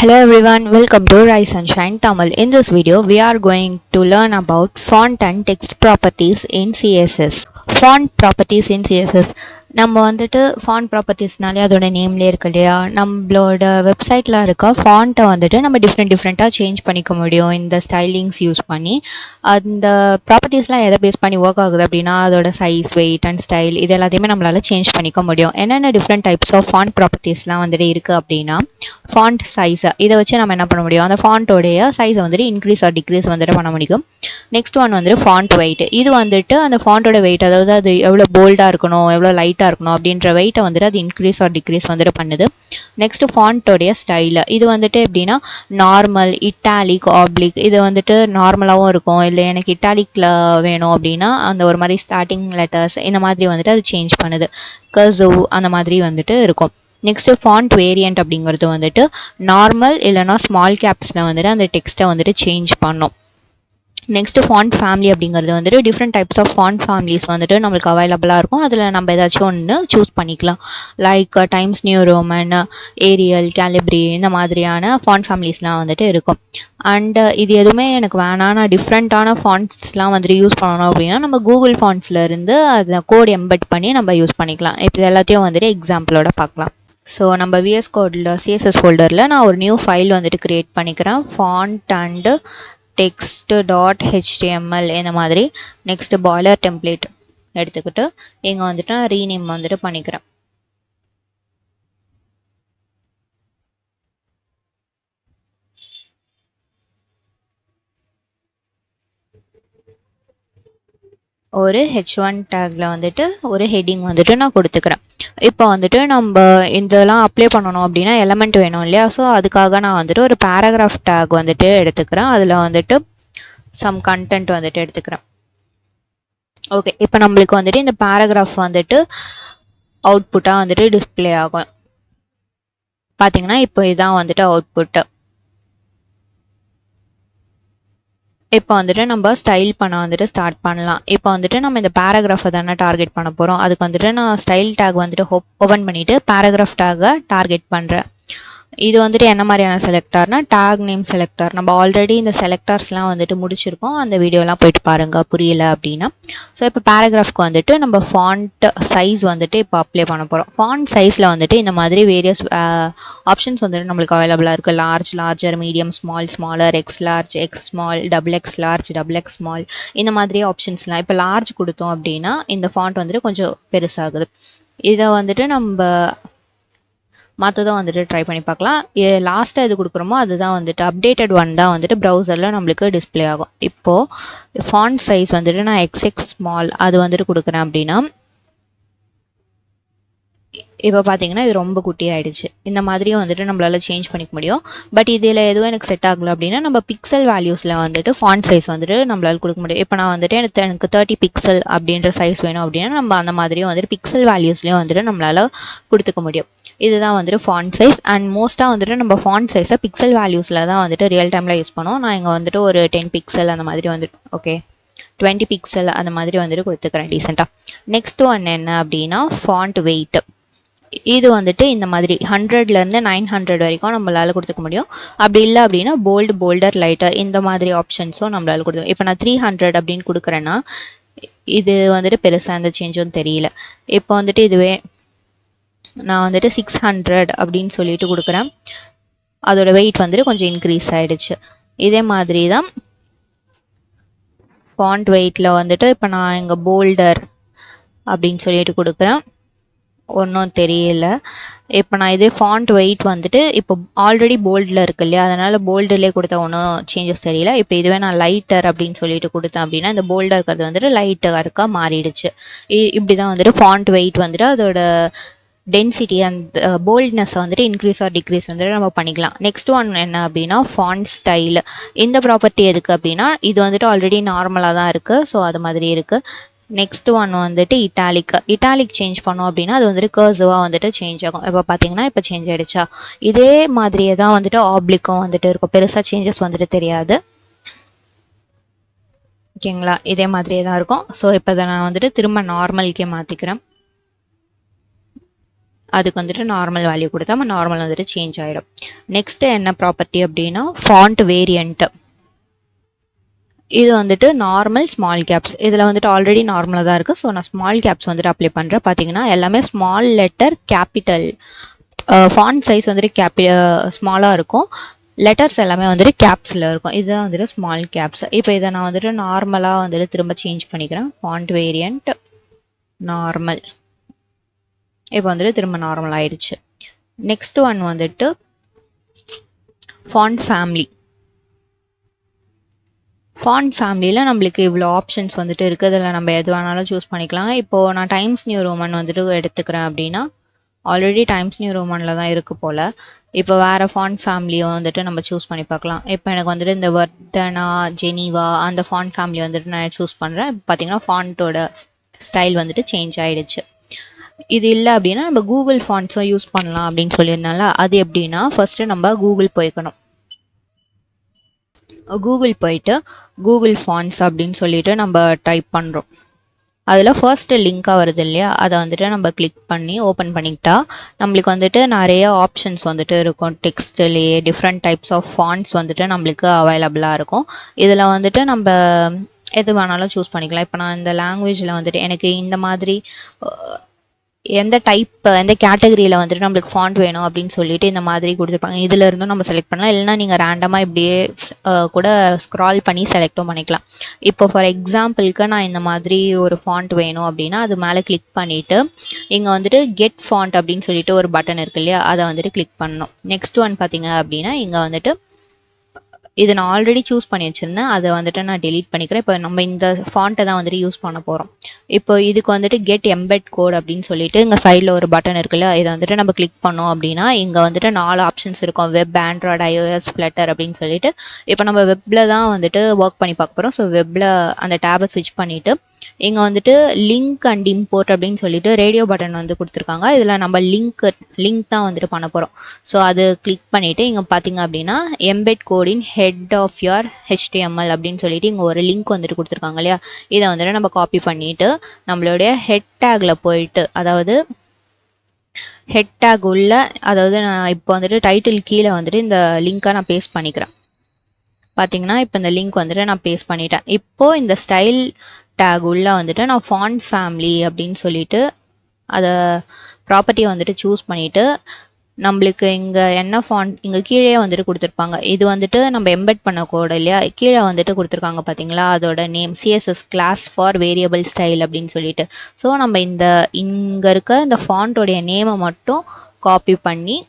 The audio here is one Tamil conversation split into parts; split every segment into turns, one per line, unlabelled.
Hello everyone, welcome to Rise and Shine Tamil. In this video, we are going to learn about font and text properties in CSS. Font properties in CSS. நம்ம வந்துட்டு ஃபாண்ட் ப்ராப்பர்ட்டிஸ்னாலே அதோட நேம்லேயே இருக்கு இல்லையா, நம்மளோட வெப்சைட்டில் இருக்க ஃபாண்ட்டை வந்துட்டு நம்ம டிஃப்ரெண்ட்டாக சேஞ்ச் பண்ணிக்க முடியும் இந்த ஸ்டைலிங்ஸ் யூஸ் பண்ணி. அந்த ப்ராப்பர்ட்டிஸ்லாம் எதை பேஸ் பண்ணி ஒர்க் ஆகுது அப்படின்னா அதோட சைஸ், வெயிட் அண்ட் ஸ்டைல் இது எல்லாத்தையுமே நம்மளால் சேஞ்ச் பண்ணிக்க முடியும். என்னென்ன டிஃப்ரெண்ட் டைப்ஸ் ஆஃப் ஃபாண்ட் ப்ராப்பர்ட்டிஸ்லாம் வந்துட்டு இருக்குது அப்படின்னா, ஃபாண்ட் சைஸை இதை வச்சு நம்ம என்ன பண்ண முடியும், அந்த ஃபாண்ட்டோடைய சைஸை வந்துட்டு இன்க்ரீஸ் ஆர் டிக்ரீஸ் வந்துட்டு பண்ண முடியும். நெக்ஸ்ட் ஒன் வந்துட்டு ஃபாண்ட் வெயிட். இது வந்துட்டு அந்த ஃபாண்ட்டோட வெயிட், அதாவது அது எவ்வளோ போல்டாக இருக்கணும், எவ்வளோ லைட்டாக இருக்கணும் அப்படின்ற வெயிட்டை வந்துட்டு அது இன்க்ரீஸ் ஆர் டிக்ரீஸ் வந்துட்டு பண்ணுது. நெக்ஸ்ட் ஃபாண்ட்டோடைய ஸ்டைல். இது வந்துட்டு எப்படின்னா நார்மல், இட்டாலிக், ஆப்ளிக். இது வந்துட்டு நார்மலாகவும் இருக்கும், இல்லை எனக்கு இட்டாலிக்கில் வேணும் அப்படின்னா அந்த ஒரு மாதிரி ஸ்டார்டிங் லெட்டர்ஸ் இந்த மாதிரி வந்துட்டு அது சேஞ்ச் பண்ணுது. கர்சிவ் அந்த மாதிரி வந்துட்டு இருக்கும். நெக்ஸ்ட் ஃபாண்ட் வேரியன்ட் அப்படிங்கிறது வந்துட்டு நார்மல் இல்லைனா ஸ்மால் கேப்ஸில் வந்துட்டு அந்த டெக்ஸ்ட்டை வந்துட்டு சேஞ்ச் பண்ணும். நெக்ஸ்ட் ஃபாண்ட் ஃபேமிலி அப்படிங்கிறது வந்துட்டு different types of font families வந்துட்டு நம்மளுக்கு அவைலபிளாக இருக்கும். அதில் நம்ம ஏதாச்சும் ஒன்று சூஸ் பண்ணிக்கலாம். Like Times New Roman, Arial, Calibri இந்த மாதிரியான ஃபாண்ட் ஃபேமிலிஸ்லாம் வந்துட்டு இருக்கும். அண்ட் இது எதுவுமே எனக்கு வேணாம், நான் டிஃப்ரெண்ட்டான ஃபாண்ட்ஸ்லாம் வந்துட்டு யூஸ் பண்ணணும் அப்படின்னா நம்ம கூகுள் ஃபாண்ட்ஸில் இருந்து அதை கோட் எம்பெட் பண்ணி நம்ம யூஸ் பண்ணிக்கலாம். இப்போ இது எல்லாத்தையும் வந்துட்டு எக்ஸாம்பிளோட பார்க்கலாம். ஸோ நம்ம விஎஸ் கோடில் சிஎஸ்எஸ் ஃபோல்டரில் நான் ஒரு நியூ ஃபைல் வந்துட்டு க்ரியேட் பண்ணிக்கிறேன். ஃபாண்ட் அண்டு text.html இந்த மாதிரி. நெக்ஸ்ட் பாய்லர் டெம்ப்ளேட் எடுத்துக்கிட்டு இங்கே வந்துட்டு நான் ரீநேம் வந்துட்டு பண்ணிக்கிறேன். ஒரு H1 டேக்ல வந்துட்டு ஒரு ஹெட்டிங் வந்துட்டு நான் கொடுத்துக்கிறேன். இப்போ வந்துட்டு நம்ம இதெல்லாம் அப்ளை பண்ணணும் அப்படின்னா எலமெண்ட் வேணும் இல்லையா, ஸோ அதுக்காக நான் வந்துட்டு ஒரு பேராகிராஃப் டேக் வந்துட்டு எடுத்துக்கிறேன். அதில் வந்துட்டு சம் கண்டென்ட் வந்துட்டு எடுத்துக்கிறேன். ஓகே, இப்போ நம்மளுக்கு வந்துட்டு இந்த பேராகிராஃப் வந்துட்டு அவுட்புட்டாக வந்துட்டு டிஸ்பிளே ஆகும். பார்த்தீங்கன்னா இப்போ இதுதான் வந்துட்டு அவுட்புட்டு. இப்போ வந்துட்டு நம்ம ஸ்டைல் பண்ண வந்துட்டு ஸ்டார்ட் பண்ணலாம். இப்போ வந்துட்டு நம்ம இந்த பேராகிராஃபை தானே டார்கெட் பண்ண போகிறோம். அதுக்கு வந்துட்டு நான் ஸ்டைல் டேக் வந்துட்டு ஓப்பன் பண்ணிவிட்டு பேராகிராஃப் டேக்கை டார்கெட் பண்ணுறேன். இது வந்துட்டு என்ன மாதிரியான செலக்டார்னா டேக் நேம் செலக்டார். நம்ம ஆல்ரெடி இந்த செலக்டார்ஸ்லாம் வந்துட்டு முடிச்சிருக்கோம், அந்த வீடியோலாம் போயிட்டு பாருங்க புரியல அப்படின்னா. ஸோ இப்போ பேராகிராஃப்க்கு வந்துட்டு நம்ம ஃபாண்ட் சைஸ் வந்துட்டு இப்போ அப்ளை பண்ண போகிறோம். ஃபாண்ட் சைஸில் வந்துட்டு இந்த மாதிரி வேரியஸ் ஆப்ஷன்ஸ் வந்துட்டு நம்மளுக்கு அவைலபிளாக இருக்குது. Large, larger, medium, small, smaller, X large, X small, double X large, double X small இந்த மாதிரி ஆப்ஷன்ஸ்லாம். இப்போ லார்ஜ் கொடுத்தோம் அப்படின்னா இந்த ஃபாண்ட் வந்துட்டு கொஞ்சம் பெருசாகுது. இதை வந்துட்டு நம்ம மற்றதான் வந்துட்டு ட்ரை பண்ணி பார்க்கலாம். லாஸ்ட்டாக எது கொடுக்குறோமோ அதுதான் வந்துட்டு அப்டேட்டட் ஒன் தான் வந்துட்டு ப்ரௌசரில் நம்மளுக்கு டிஸ்பிளே ஆகும். இப்போது ஃபாண்ட் சைஸ் வந்துட்டு நான் எக்ஸ்எக்ஸ் ஸ்மால் அது வந்துட்டு கொடுக்குறேன் அப்படின்னா இப்போ பார்த்தீங்கன்னா இது ரொம்ப குட்டி ஆகிடுச்சு. இந்த மாதிரியும் வந்துட்டு நம்மளால சேஞ்ச் பண்ணிக்க முடியும். பட் இதில் எதுவும் எனக்கு செட் ஆகலை அப்படின்னா நம்ம பிக்சல் வேல்யூஸில் வந்துட்டு ஃபாண்ட் சைஸ் வந்துட்டு நம்மளால கொடுக்க முடியும். இப்போ நான் வந்துட்டு எனக்கு 30 பிக்சல் அப்படின்ற சைஸ் வேணும் அப்படின்னா நம்ம அந்த மாதிரியும் வந்துட்டு பிக்சல் வேல்யூஸ்லேயும் வந்துட்டு நம்மளால கொடுத்துக்க முடியும். இதுதான் வந்துட்டு ஃபாண்ட் சைஸ். அண்ட் மோஸ்ட்டாக வந்துட்டு நம்ம ஃபாண்ட் சைஸை பிக்சல் வேல்யூஸில் தான் வந்துட்டு ரியல் டைமில் யூஸ் பண்ணுவோம். நான் இங்கே வந்துட்டு ஒரு 10 பிக்சல் அந்த மாதிரி வந்துட்டு ஓகே 20 பிக்சல் அந்த மாதிரி வந்துட்டு கொடுத்துக்கிறேன் டீசெண்டாக. நெக்ஸ்ட் ஒன் என்ன அப்படின்னா ஃபாண்ட் வெயிட். இது வந்துட்டு இந்த மாதிரி 100லேருந்து 900 வரைக்கும் நம்மளால கொடுத்துக்க முடியும். அப்படி இல்லை அப்படின்னா போல்டு, போல்டர், லைட்டர் இந்த மாதிரி ஆப்ஷன்ஸும் நம்மளால கொடுத்துருவோம். இப்போ நான் 300 அப்படின்னு கொடுக்குறேன்னா இது வந்துட்டு பெருசாக எந்த சேஞ்சும் தெரியல. இப்போ வந்துட்டு இதுவே நான் வந்துட்டு 600 அப்படின்னு சொல்லிட்டு கொடுக்குறேன். அதோட வெயிட் வந்துட்டு கொஞ்சம் இன்க்ரீஸ் ஆகிடுச்சு. இதே மாதிரி தான் ஃபாண்ட் வெயிட்டில் வந்துட்டு இப்போ நான் இங்கே போல்டர் அப்படின்னு சொல்லிட்டு கொடுக்குறேன், ஒன்றும் தெரியல. இப்போ நான் இதே ஃபாண்ட் வெயிட் வந்துட்டு இப்போ ஆல்ரெடி போல்டில் இருக்கு இல்லையா, அதனால் போல்டுலேயே கொடுத்தா ஒன்றும் சேஞ்சஸ் தெரியல. இப்போ இதுவே நான் லைட்டர் அப்படின்னு சொல்லிட்டு கொடுத்தேன் அப்படின்னா இந்த போல்டாக இருக்கிறது வந்துட்டு லைட்டராக மாறிடுச்சு. இப்படி தான் வந்துட்டு ஃபாண்ட் வெயிட் வந்துட்டு அதோட டென்சிட்டி அந்த போல்ட்னஸை வந்துட்டு இன்க்ரீஸ் ஆர் டிக்ரீஸ் வந்துட்டு நம்ம பண்ணிக்கலாம். நெக்ஸ்ட் ஒன் என்ன அப்படின்னா ஃபாண்ட் ஸ்டைல். இந்த ப்ராப்பர்ட்டி எதுக்கு அப்படின்னா இது வந்துட்டு ஆல்ரெடி நார்மலாக தான் இருக்குது, ஸோ அது மாதிரி இருக்குது. நெக்ஸ்ட் ஒன் வந்துட்டு இட்டாலிக் சேஞ்ச் பண்ணோம் அப்படின்னா அது வந்துட்டு கர்சிவாக வந்துட்டு சேஞ்ச் ஆகும். இப்போ பார்த்தீங்கன்னா இப்போ சேஞ்ச் ஆகிடுச்சா. இதே மாதிரியே தான் வந்துட்டு ஆப்ளிக்கும் வந்துட்டு இருக்கும், பெருசாக சேஞ்சஸ் வந்துட்டு தெரியாது. ஓகேங்களா, இதே மாதிரியே தான் இருக்கும். ஸோ இப்போ நான் வந்துட்டு திரும்ப நார்மலுக்கே மாற்றிக்கிறேன். அதுக்கு வந்துட்டு நார்மல் வேல்யூ கொடுத்தா நம்ம நார்மல் வந்துட்டு சேஞ்ச் ஆகிடும். நெக்ஸ்ட்டு என்ன ப்ராப்பர்ட்டி அப்படின்னா ஃபாண்ட் வேரியண்ட். இது வந்துட்டு நார்மல் ஸ்மால் கேப்ஸ். இதில் வந்துட்டு ஆல்ரெடி நார்மலாக தான் இருக்குது. ஸோ நான் ஸ்மால் கேப்ஸ் வந்துட்டு அப்ளை பண்ணுறேன். பார்த்தீங்கன்னா எல்லாமே small letter capital. Font size வந்துட்டு ஸ்மாலாக இருக்கும். லெட்டர்ஸ் எல்லாமே வந்துட்டு கேப்ஸில் இருக்கும். இதுதான் வந்துட்டு ஸ்மால் கேப்ஸ். இப்போ இதை நான் வந்துட்டு நார்மலாக வந்துட்டு திரும்ப சேஞ்ச் பண்ணிக்கிறேன். Font variant normal. இப்போ வந்துட்டு திரும்ப நார்மல் ஆயிடுச்சு. நெக்ஸ்ட் ஒன் வந்துட்டு ஃபாண்ட் ஃபேமிலி. ஃபாண்ட் ஃபேமிலியில் நம்மளுக்கு இவ்வளோ ஆப்ஷன்ஸ் வந்துட்டு இருக்குது. அதில் நம்ம எது வேணாலும் சூஸ் பண்ணிக்கலாம். இப்போது நான் டைம்ஸ் நியூ ரோமன் வந்துட்டு எடுத்துக்கிறேன் அப்படின்னா ஆல்ரெடி டைம்ஸ் நியூ ரோமனில் தான் இருக்குது போல். இப்போ வேறு ஃபாண்ட் ஃபேமிலியை வந்துட்டு நம்ம சூஸ் பண்ணி பார்க்கலாம். இப்போ எனக்கு வந்துட்டு இந்த வர்டனா, ஜெனீவா அந்த ஃபாண்ட் ஃபேமிலி வந்துட்டு நான் சூஸ் பண்ணுறேன். இப்போ பார்த்தீங்கன்னா ஃபாண்ட்டோட ஸ்டைல் வந்துட்டு சேஞ்ச் ஆகிடுச்சு. இது இல்லை அப்படின்னா நம்ம கூகுள் ஃபாண்ட்ஸும் யூஸ் பண்ணலாம் அப்படின்னு சொல்லியிருந்தால அது எப்படின்னா ஃபஸ்ட்டு நம்ம கூகுள் போய்க்கணும். கூகுள் போயிட்டு கூகுள் ஃபாண்ட்ஸ் அப்படின்னு சொல்லிட்டு நம்ம டைப் பண்ணுறோம். அதில் ஃபர்ஸ்ட்டு லிங்காக வருது இல்லையா, அதை வந்துட்டு நம்ம கிளிக் பண்ணி ஓப்பன் பண்ணிக்கிட்டா நம்மளுக்கு வந்துட்டு நிறைய ஆப்ஷன்ஸ் வந்துட்டு இருக்கும். டெக்ஸ்ட்லேயே டிஃப்ரெண்ட் டைப்ஸ் ஆஃப் ஃபாண்ட்ஸ் வந்துட்டு நம்மளுக்கு அவைலபிளாக இருக்கும். இதில் வந்துட்டு நம்ம எது வேணாலும் சூஸ் பண்ணிக்கலாம். இப்போ நான் இந்த லாங்குவேஜில் வந்துட்டு எனக்கு இந்த மாதிரி எந்த டைப் எந்த கேட்டகரியில் வந்துட்டு நம்மளுக்கு ஃபாண்ட் வேணும் அப்படின்னு சொல்லிட்டு இந்த மாதிரி கொடுத்துருப்பாங்க. இதில் இருந்தும் நம்ம செலக்ட் பண்ணலாம். இல்லைனா நீங்கள் ரேண்டமாக இப்படியே கூட ஸ்க்ரால் பண்ணி செலக்டும் பண்ணிக்கலாம். இப்போ ஃபார் எக்ஸாம்பிளுக்கு நான் இந்த மாதிரி ஒரு ஃபாண்ட் வேணும் அப்படின்னா அது மேலே கிளிக் பண்ணிவிட்டு இங்கே வந்துட்டு கெட் ஃபாண்ட் அப்படின்னு சொல்லிட்டு ஒரு பட்டன் இருக்கு இல்லையா, அதை வந்துட்டு கிளிக் பண்ணணும். நெக்ஸ்ட் ஒன் பார்த்தீங்க அப்படின்னா இங்கே வந்துட்டு இது நான் ஆல்ரெடி சூஸ் பண்ணி வச்சுருந்தேன், அதை வந்துட்டு நான் டெலீட் பண்ணிக்கிறேன். இப்போ நம்ம இந்த ஃபாண்ட்டை தான் வந்துட்டு யூஸ் பண்ண போகிறோம். இப்போ இதுக்கு வந்துட்டு கெட் எம்பெட் கோட் அப்படின்னு சொல்லிட்டு இங்கே சைடில் ஒரு பட்டன் இருக்குல்ல, இதை வந்துட்டு நம்ம கிளிக் பண்ணோம் அப்படின்னா இங்கே வந்துட்டு 4 ஆப்ஷன்ஸ் இருக்கும். வெப், ஆண்ட்ராய்டு, iOS, ஃப்ளட்டர் அப்படின்னு சொல்லிட்டு. இப்போ நம்ம வெப்பில் தான் வந்துட்டு ஒர்க் பண்ணி பார்க்க போகிறோம். ஸோ வெப்பில் அந்த டேபை ஸ்விட்ச் பண்ணிவிட்டு இங்கே வந்துட்டு லிங்க் அண்ட் இம்போர்ட் அப்படின்னு சொல்லிட்டு ரேடியோ பட்டன் வந்து கொடுத்துருக்காங்க. இதில் நம்ம லிங்க் தான் வந்துட்டு பண்ண போகிறோம். ஸோ அது கிளிக் பண்ணிவிட்டு இங்கே பார்த்தீங்க அப்படின்னா embed code in head of your HTML அப்படின்னு சொல்லிட்டு இங்கே ஒரு லிங்க் வந்துட்டு கொடுத்துருக்காங்க இல்லையா, இதை வந்துட்டு நம்ம காப்பி பண்ணிவிட்டு நம்மளுடைய ஹெட் டேக்கில் போயிட்டு, அதாவது ஹெட் டேக் உள்ள, அதாவது நான் இப்போ வந்துட்டு டைட்டில் கீழே வந்துட்டு இந்த லிங்க்கை நான் பேஸ்ட் பண்ணிக்கிறேன். பார்த்தீங்கன்னா இப்போ இந்த லிங்க் வந்துட்டு நான் பேஸ்ட் பண்ணிட்டேன். இப்போது இந்த ஸ்டைல் டேக் உள்ள வந்துட்டு நான் ஃபாண்ட் ஃபேமிலி அப்படின்னு சொல்லிட்டு அதை ப்ராப்பர்ட்டியை வந்துட்டு சூஸ் பண்ணிவிட்டு நம்மளுக்கு இங்கே என்ன ஃபாண்ட் இங்கே கீழே வந்துட்டு கொடுத்துருப்பாங்க. இது வந்துட்டு நம்ம எம்பெட் பண்ண கோடு இல்லையா, கீழே வந்துட்டு கொடுத்துருக்காங்க பார்த்தீங்களா, அதோட name CSS class for variable style அப்படின்னு சொல்லிட்டு. ஸோ நம்ம இங்கே இருக்க இந்த ஃபாண்ட்டோடைய நேமை மட்டும் காப்பி பண்ணி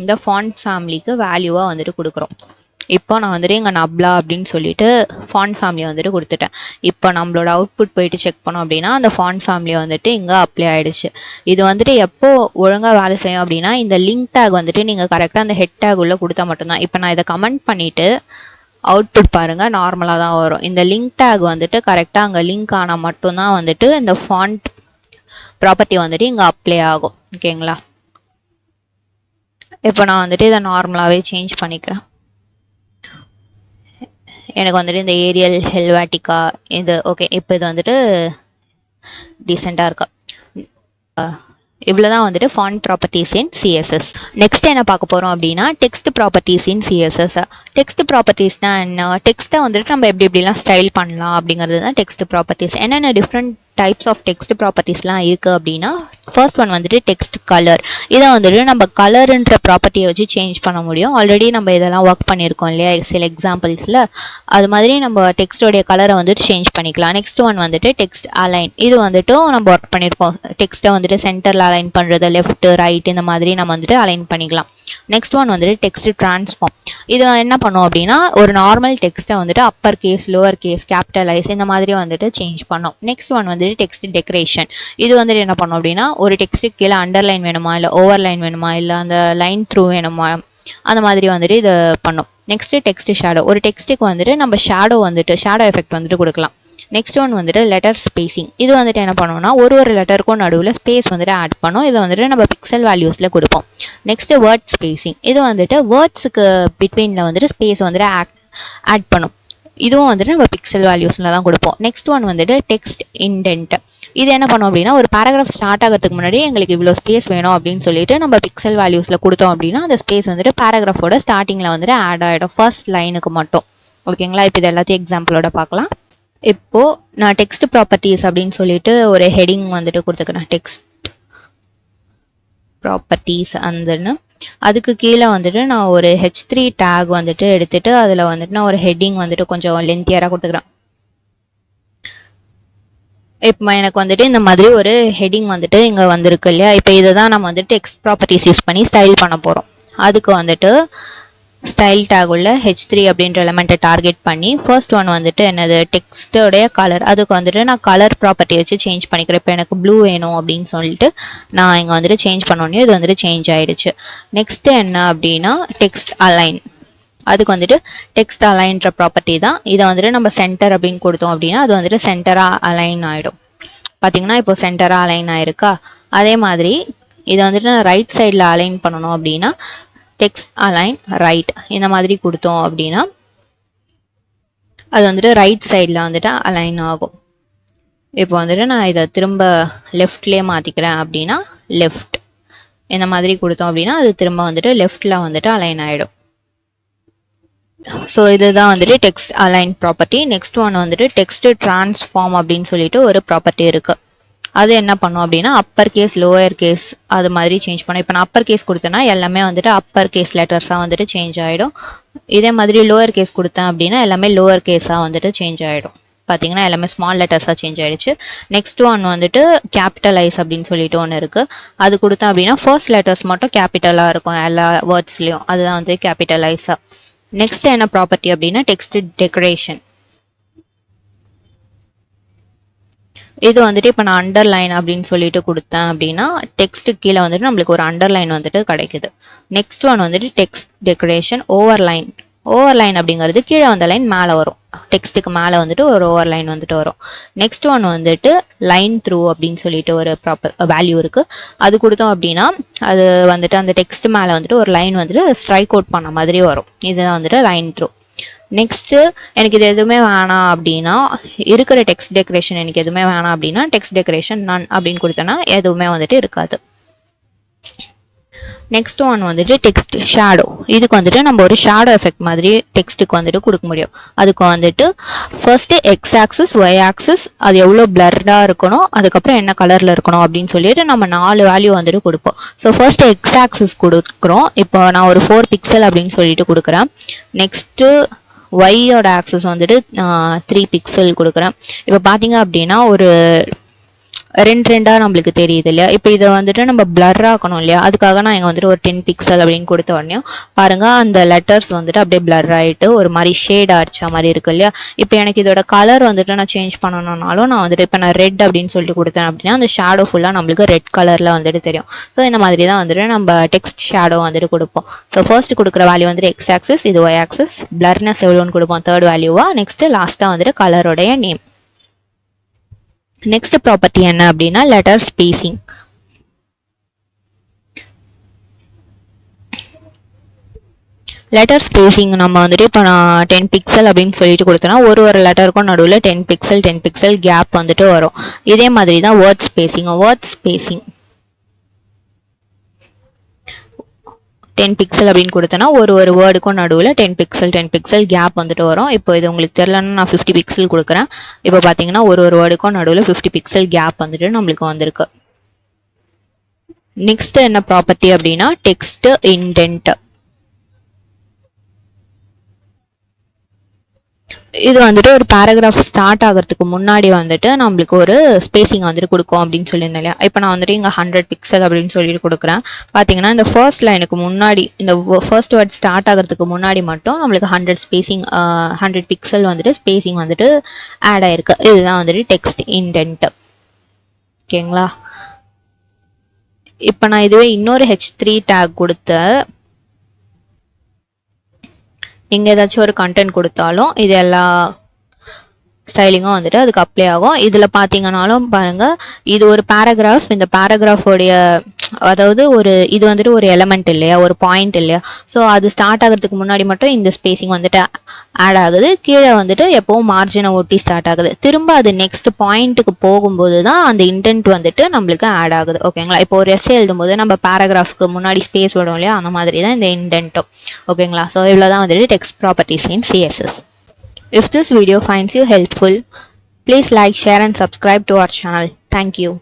இந்த ஃபாண்ட் ஃபேமிலிக்கு வேல்யூவாக வந்துட்டு கொடுக்குறோம். இப்போ நான் வந்துட்டு இங்கே நப்லா அப்படின்னு சொல்லிட்டு ஃபாண்ட் ஃபேமிலியை வந்துட்டு கொடுத்துட்டேன். இப்போ நம்மளோட அவுட்புட் போயிட்டு செக் பண்ணோம் அப்படின்னா அந்த ஃபாண்ட் ஃபேமிலியை வந்துட்டு இங்கே அப்ளை ஆகிடுச்சு. இது வந்துட்டு எப்போ ஒழுங்காக வேலை செய்யும் அப்படின்னா இந்த லிங்க் டேக் வந்துட்டு நீங்கள் கரெக்டாக அந்த ஹெட் டேக் உள்ள கொடுத்தா மட்டும்தான். இப்போ நான் இதை கமெண்ட் பண்ணிவிட்டு அவுட்புட் பாருங்கள், நார்மலாக தான் வரும். இந்த லிங்க் டேக் வந்துட்டு கரெக்டாக அங்கே லிங்க் ஆனால் மட்டும்தான் வந்துட்டு இந்த ஃபாண்ட் ப்ராப்பர்ட்டி வந்துட்டு இங்கே அப்ளை ஆகும். ஓகேங்களா? இப்போ நான் வந்துட்டு இதை நார்மலாகவே சேஞ்ச் பண்ணிக்கிறேன். எனக்கு வந்துட்டு இந்த ஏரியல் ஹெல்வேட்டிக்கா இது ஓகே. இப்போ இது வந்துட்டு டீசெண்டாக இருக்கா. இவ்வளோ தான் வந்துட்டு font properties in CSS. Next என்ன பார்க்க போகிறோம் அப்படின்னா text properties in CSS. Text ப்ராப்பர்ட்டிஸ்னால் என்ன, டெக்ஸ்ட்டை வந்துட்டு நம்ம எப்படிலாம் ஸ்டைல் பண்ணலாம் அப்படிங்கிறது தான் டெக்ஸ்ட் ப்ராப்பர்ட்டிஸ். என்னென்ன டிஃப்ரெண்ட் டைப்ஸ் ஆஃப் டெக்ஸ்ட் ப்ராப்பர்ட்டிஸ்லாம் இருக்குது அப்படின்னா ஃபர்ஸ்ட் ஒன் வந்துட்டு டெக்ஸ்ட் கலர். இதை வந்துட்டு நம்ம கலருன்ற ப்ராப்பர்ட்டியை வச்சு சேஞ்ச் பண்ண முடியும். ஆல்ரெடி நம்ம இதெல்லாம் ஒர்க் பண்ணியிருக்கோம் இல்லையா சில எக்ஸாம்பிள்ஸில், அது மாதிரி நம்ம டெக்ஸ்டோடைய கலரை வந்துட்டு சேஞ்ச் பண்ணிக்கலாம். நெக்ஸ்ட் ஒன் வந்துட்டு டெக்ஸ்ட் அலைன். இது வந்துட்டு நம்ம ஒர்க் பண்ணியிருக்கோம். டெக்ஸ்ட்டை வந்துட்டு சென்டரில் அலைன் பண்ணுறது, லெஃப்ட் ரைட் இந்த மாதிரி நம்ம வந்துட்டு அலைன் பண்ணிக்கலாம். நெக்ஸ்ட் ஒன் வந்துட்டு டெக்ஸ்ட் டிரான்ஸ்ஃபார்ம். இது என்ன பண்ணும் அப்படின்னா ஒரு நார்மல் டெக்ஸ்ட்டை வந்துட்டு upper case, lower case, capitalize இந்த மாதிரி வந்துட்டு சேஞ்ச் பண்ணோம். நெக்ஸ்ட் ஒன் வந்துட்டு டெக்ஸ்ட் டெக்கரேஷன். இது வந்துட்டு என்ன பண்ணும் அப்படின்னா ஒரு டெக்ஸ்ட்டுக்கு கீழே அண்டர்லைன் வேணுமா, இல்லை ஓவர்லைன் வேணுமா, இல்லை அந்த லைன் த்ரூ வேணுமா, அந்த மாதிரி வந்துட்டு இது பண்ணும். Next text shadow. ஒரு டெக்ஸ்ட்டுக்கு வந்துட்டு நம்ம ஷேடோ எஃபெக்ட் வந்துட்டு கொடுக்கலாம். நெக்ஸ்ட் ஒன் வந்துட்டு லெட்டர் ஸ்பேசிங். இது வந்துட்டு என்ன பண்ணுவோம்னா ஒரு லெட்டருக்கும் நடுவில் ஸ்பேஸ் வந்துட்டு ஆட் பண்ணோம். இதை வந்துட்டு நம்ம பிக்சல் வேல்யூஸில் கொடுப்போம். Next word spacing. இது வந்துட்டு வேர்ட்ஸுக்கு பிட்வீனில் வந்துட்டு ஸ்பேஸ் வந்துட்டு ஆட் பண்ணும். இதுவும் வந்துட்டு நம்ம பிக்சல் வேல்யூஸில் தான் கொடுப்போம். நெக்ஸ்ட் ஒன் வந்துட்டு டெக்ஸ்ட் இண்டென்ட். இது என்ன பண்ணும் அப்படின்னா ஒரு பேராகிராஃப் ஸ்டார்ட் ஆகிறதுக்கு முன்னாடி எங்களுக்கு இவ்வளோ ஸ்பேஸ் வேணும் அப்படின்னு சொல்லிட்டு நம்ம பிக்சல் வேல்யூஸில் கொடுத்தோம் அப்படின்னா அந்த ஸ்பேஸ் வந்துட்டு பேராகிராஃபோட ஸ்டார்டிங்கில் வந்துட்டு ஆட் ஆகிடும் ஃபர்ஸ்ட் லைனுக்கு மட்டும். ஓகேங்களா, இப்போ இது எல்லாத்தையும் எக்ஸாம்பிளோட பார்க்கலாம். இப்போது நான் டெக்ஸ்ட் ப்ராப்பர்ட்டிஸ் அப்படின்னு சொல்லிட்டு ஒரு ஹெடிங் வந்துட்டு கொடுத்துக்கிறேன், டெக்ஸ்ட் ப்ராப்பர்ட்டிஸ் அந்தன்னு. அதுக்கு கீழே வந்துட்டு நான் ஒரு H3 டேக் வந்துட்டு எடுத்துட்டு அதில் வந்துட்டு நான் ஒரு ஹெட்டிங் வந்துட்டு கொஞ்சம் லென்த்தியராக கொடுத்துக்கிறேன். இப்போ எனக்கு வந்துட்டு இந்த மாதிரி ஒரு ஹெட்டிங் வந்துட்டு இங்கே வந்திருக்கு இல்லையா. இப்போ இதை தான் நம்ம வந்துட்டு டெக்ஸ்ட் ப்ராப்பர்ட்டிஸ் யூஸ் பண்ணி ஸ்டைல் பண்ண போகிறோம். அதுக்கு வந்துட்டு ஸ்டைல் டேக் உள்ள H3 அப்படின்ற எலமெண்ட்டை டார்கெட் பண்ணி ஃபர்ஸ்ட் ஒன் வந்துட்டு என்னது டெக்ஸ்டோடைய கலர், அதுக்கு வந்துட்டு நான் கலர் ப்ராப்பர்ட்டி வச்சு சேஞ்ச் பண்ணிக்கிறேன். இப்போ எனக்கு ப்ளூ வேணும் அப்படின்னு சொல்லிட்டு நான் இங்கே வந்துட்டு சேஞ்ச் பண்ணோன்னே இது வந்துட்டு சேஞ்ச் ஆகிடுச்சு. நெக்ஸ்ட் என்ன அப்படின்னா டெக்ஸ்ட் அலைன், அதுக்கு வந்துட்டு டெக்ஸ்ட் அலைன்ற ப்ராப்பர்ட்டி தான். இதை வந்துட்டு நம்ம சென்டர் அப்படின்னு கொடுத்தோம் அப்படின்னா அது வந்துட்டு சென்டராக அலைன் ஆகிடும். பார்த்தீங்கன்னா இப்போ சென்டராக அலைன் ஆயிருக்கா. அதே மாதிரி இதை வந்துட்டு நான் ரைட் சைடில் அலைன் பண்ணணும் அப்படின்னா டெக்ஸ்ட் அலைன் ரைட் இந்த மாதிரி கொடுத்தோம் அப்படின்னா அது வந்துட்டு ரைட் சைடில் வந்துட்டு அலைன் ஆகும். இப்போ வந்துட்டு நான் இதை திரும்ப லெஃப்ட்லேயே மாற்றிக்கிறேன் அப்படின்னா லெஃப்ட் இந்த மாதிரி கொடுத்தோம் அப்படின்னா அது திரும்ப வந்துட்டு லெஃப்டில் வந்துட்டு அலைன் ஆகிடும். ஸோ இதுதான் வந்துட்டு text align property. Next one வந்துட்டு டெக்ஸ்ட் டிரான்ஸ்ஃபார்ம் அப்படின்னு சொல்லிட்டு ஒரு ப்ராப்பர்ட்டி இருக்குது. அது என்ன பண்ணும் அப்படின்னா அப்பர் கேஸ் லோயர் கேஸ் அது மாதிரி சேஞ்ச் பண்ணும். இப்போ நான் அப்பர் கேஸ் கொடுத்தேன்னா எல்லாமே வந்துட்டு அப்பர் கேஸ் லெட்டர்ஸாக வந்துட்டு சேஞ்ச் ஆகிடும். இதே மாதிரி லோயர் கேஸ் கொடுத்தேன் அப்படின்னா எல்லாமே லோவர் கேஸாக வந்துட்டு சேஞ்ச் ஆகிடும். பார்த்தீங்கன்னா எல்லாமே ஸ்மால் லெட்டர்ஸாக சேஞ்ச் ஆகிடுச்சு. நெக்ஸ்ட் ஒன் வந்துட்டு கேபிட்டலைஸ் அப்படின்னு சொல்லிட்டு ஒன்று இருக்குது. அது கொடுத்தேன் அப்படின்னா ஃபர்ஸ்ட் லெட்டர்ஸ் மட்டும் கேபிட்டலாக இருக்கும் எல்லா வேர்ட்ஸ்லையும், அதுதான் வந்து கேபிட்டலைஸாக. நெக்ஸ்ட் என்ன ப்ராப்பர்ட்டி அப்படின்னா டெக்ஸ்ட் டெக்கரேஷன். இது வந்துட்டு இப்போ நான் அண்டர்லைன் அப்படின்னு சொல்லிட்டு கொடுத்தேன் அப்படின்னா டெக்ஸ்ட் கீழே வந்துட்டு நம்மளுக்கு ஒரு அண்டர்லைன் வந்துட்டு கிடைக்குது. நெக்ஸ்ட் ஒன் வந்துட்டு டெக்ஸ்ட் டெக்கரேஷன் ஓவர்லைன். ஓவர்லைன் அப்படிங்கிறது கீழே வந்த லைன் மேலே வரும், டெக்ஸ்ட்டுக்கு மேலே வந்துட்டு ஒரு ஓவர்லைன் வந்துட்டு வரும். நெக்ஸ்ட் ஒன் வந்துட்டு லைன் த்ரூ அப்படின்னு சொல்லிட்டு ஒரு ப்ராப்பர் வேல்யூ இருக்குது. அது கொடுத்தோம் அப்படின்னா அது வந்துட்டு அந்த டெக்ஸ்ட் மேலே வந்துட்டு ஒரு லைன் வந்துட்டு ஸ்ட்ரைக் அவுட் பண்ண மாதிரி வரும். இதுதான் வந்துட்டு லைன் த்ரூ. நெக்ஸ்ட்டு எனக்கு இது எதுவுமே வேணாம் அப்படின்னா இருக்கிற டெக்ஸ்ட் டெக்கரேஷன் எனக்கு எதுவுமே வேணாம் அப்படின்னா டெக்ஸ்ட் டெக்கரேஷன் நன் அப்படின்னு கொடுத்தேன்னா எதுவுமே வந்துட்டு இருக்காது. நெக்ஸ்ட் ஒன் வந்துட்டு டெக்ஸ்ட் ஷேடோ. இதுக்கு வந்துட்டு நம்ம ஒரு ஷேடோ எஃபெக்ட் மாதிரி டெக்ஸ்ட்டுக்கு வந்துட்டு கொடுக்க முடியும். அதுக்கு வந்துட்டு first X axis Y axis அது எவ்வளோ பிளர்டாக இருக்கணும், அதுக்கப்புறம் என்ன கலரில் இருக்கணும் அப்படின்னு சொல்லிட்டு நம்ம 4 வேல்யூ வந்துட்டு கொடுப்போம். ஸோ ஃபர்ஸ்ட் எக்ஸ் ஆக்சிஸ் கொடுக்குறோம். இப்போ நான் ஒரு 4 பிக்சல் அப்படின்னு சொல்லிட்டு கொடுக்குறேன். நெக்ஸ்ட்டு ஒய்யோட ஆக்சஸ் வந்துட்டு 3 பிக்சல் கொடுக்குறேன். இப்போ பார்த்தீங்க அப்படின்னா ஒரு ரெண்டாக நம்மளுக்கு தெரியுது இல்லையா. இப்போ இதை வந்துட்டு நம்ம பிளர் ஆக்கணும் இல்லையா, அதுக்காக நான் இங்கே வந்துட்டு ஒரு 10 பிக்சல் அப்படின்னு கொடுத்த உடனே பாருங்க அந்த லெட்டர்ஸ் வந்துட்டு அப்படியே பிளர் ஆகிட்டு ஒரு மாதிரி ஷேட் அடிச்ச மாதிரி இருக்கு இல்லையா. இப்போ எனக்கு இதோட கலர் வந்துட்டு நான் சேஞ்ச் பண்ணணும்னாலும் நான் வந்துட்டு இப்போ நான் ரெட் அப்படின்னு சொல்லிட்டு கொடுத்தேன் அப்படின்னா அந்த ஷேடோ ஃபுல்லாக நம்மளுக்கு ரெட் கலரில் வந்துட்டு தெரியும். ஸோ இந்த மாதிரி தான் வந்துட்டு நம்ம டெக்ஸ்ட் ஷேடோ வந்துட்டு கொடுப்போம். ஸோ ஃபர்ஸ்ட் கொடுக்குற வேல்யூ வந்துட்டு எக்ஸ் ஆக்சிஸ், இது ஒய் ஆக்சிஸ், பிளர்னஸ் எவ்வளோன்னு கொடுப்போம் தேர்ட் வேல்யூவா. நெக்ஸ்ட் லாஸ்ட்டாக வந்துட்டு கலரோடைய நேம். நெக்ஸ்ட் ப்ராப்பர்ட்டி என்ன அப்படின்னா லெட்டர் ஸ்பேசிங். லெட்டர் ஸ்பேசிங் நம்ம வந்துட்டு இப்போ நான் 10 பிக்சல் அப்படின்னு சொல்லிட்டு கொடுத்தோன்னா ஒரு லெட்டருக்கும் நடுவில் 10 பிக்சல் கேப் வந்துட்டு வரும். இதே மாதிரி தான் word spacing. Word spacing 10 pixel அப்படின்னு கொடுத்தேன்னா ஒரு வேர்டுக்கும் நடுவில் 10 பிக்சல் கேப் வந்துட்டு வரும். இப்போ இது உங்களுக்கு தெரியலன்னா நான் 50 பிக்சல் கொடுக்குறேன். இப்போ பார்த்தீங்கன்னா ஒரு வேர்டுக்கும் நடுவில் 50 பிக்சல் கேப் வந்துட்டு நம்மளுக்கு வந்திருக்கு. நெக்ஸ்ட் என்ன ப்ராப்பர்ட்டி அப்படின்னா டெக்ஸ்ட் இன்டென்ட். இது வந்துட்டு ஒரு பேராகிராஃப் ஸ்டார்ட் ஆகிறதுக்கு முன்னாடி வந்துட்டு நம்மளுக்கு ஒரு ஸ்பேசிங் வந்துட்டு கொடுக்கும் அப்படின்னு சொல்லியிருந்தேன் இல்லையா. இப்போ நான் வந்துட்டு இங்கே 100 பிக்சல் அப்படின்னு சொல்லிட்டு கொடுக்குறேன். பார்த்தீங்கன்னா இந்த ஃபர்ஸ்ட் லைனுக்கு முன்னாடி இந்த ஃபர்ஸ்ட் வேர்ட் ஸ்டார்ட் ஆகிறதுக்கு முன்னாடி மட்டும் நம்மளுக்கு 100 பிக்சல் வந்துட்டு ஸ்பேசிங் வந்துட்டு ஆட் ஆயிருக்கு. இதுதான் வந்துட்டு டெக்ஸ்ட் இன்டென்ட். ஓகேங்களா. இப்போ நான் இதுவே இன்னொரு H3 டேக் கொடுத்த இங்கே ஏதாச்சும் ஒரு கண்டென்ட் கொடுத்தாலும் இது எல்லா ஸ்டைலிங்கும் வந்துட்டு அதுக்கு அப்ளை ஆகும். இதில் பார்த்தீங்கன்னாலும் பாருங்கள், இது ஒரு பேராகிராஃப். இந்த பேராகிராஃபோடைய அதாவது இது வந்துட்டு ஒரு எலமெண்ட் இல்லையா, ஒரு பாயிண்ட் இல்லையா. ஸோ அது ஸ்டார்ட் ஆகிறதுக்கு முன்னாடி மட்டும் இந்த ஸ்பேசிங் வந்துட்டு ஆட் ஆகுது. கீழே வந்துட்டு எப்பவும் மார்ஜினை ஒட்டி ஸ்டார்ட் ஆகுது. திரும்ப அது நெக்ஸ்ட் பாயிண்ட்டுக்கு போகும்போது தான் அந்த இன்டென்ட் வந்துட்டு நம்மளுக்கு ஆட் ஆகுது. ஓகேங்களா. இப்போ ஒரு எஸ்ஸே எழுதும்போது நம்ம பேராகிராஃப்க்கு முன்னாடி ஸ்பேஸ் விடும் இல்லையா, அந்த மாதிரி தான் இந்த இன்டென்ட்டும். ஓகேங்களா. ஸோ இவ்வளோ தான் வந்துட்டு text properties in CSS. If this video finds you helpful, please like, share and subscribe to our channel. Thank you.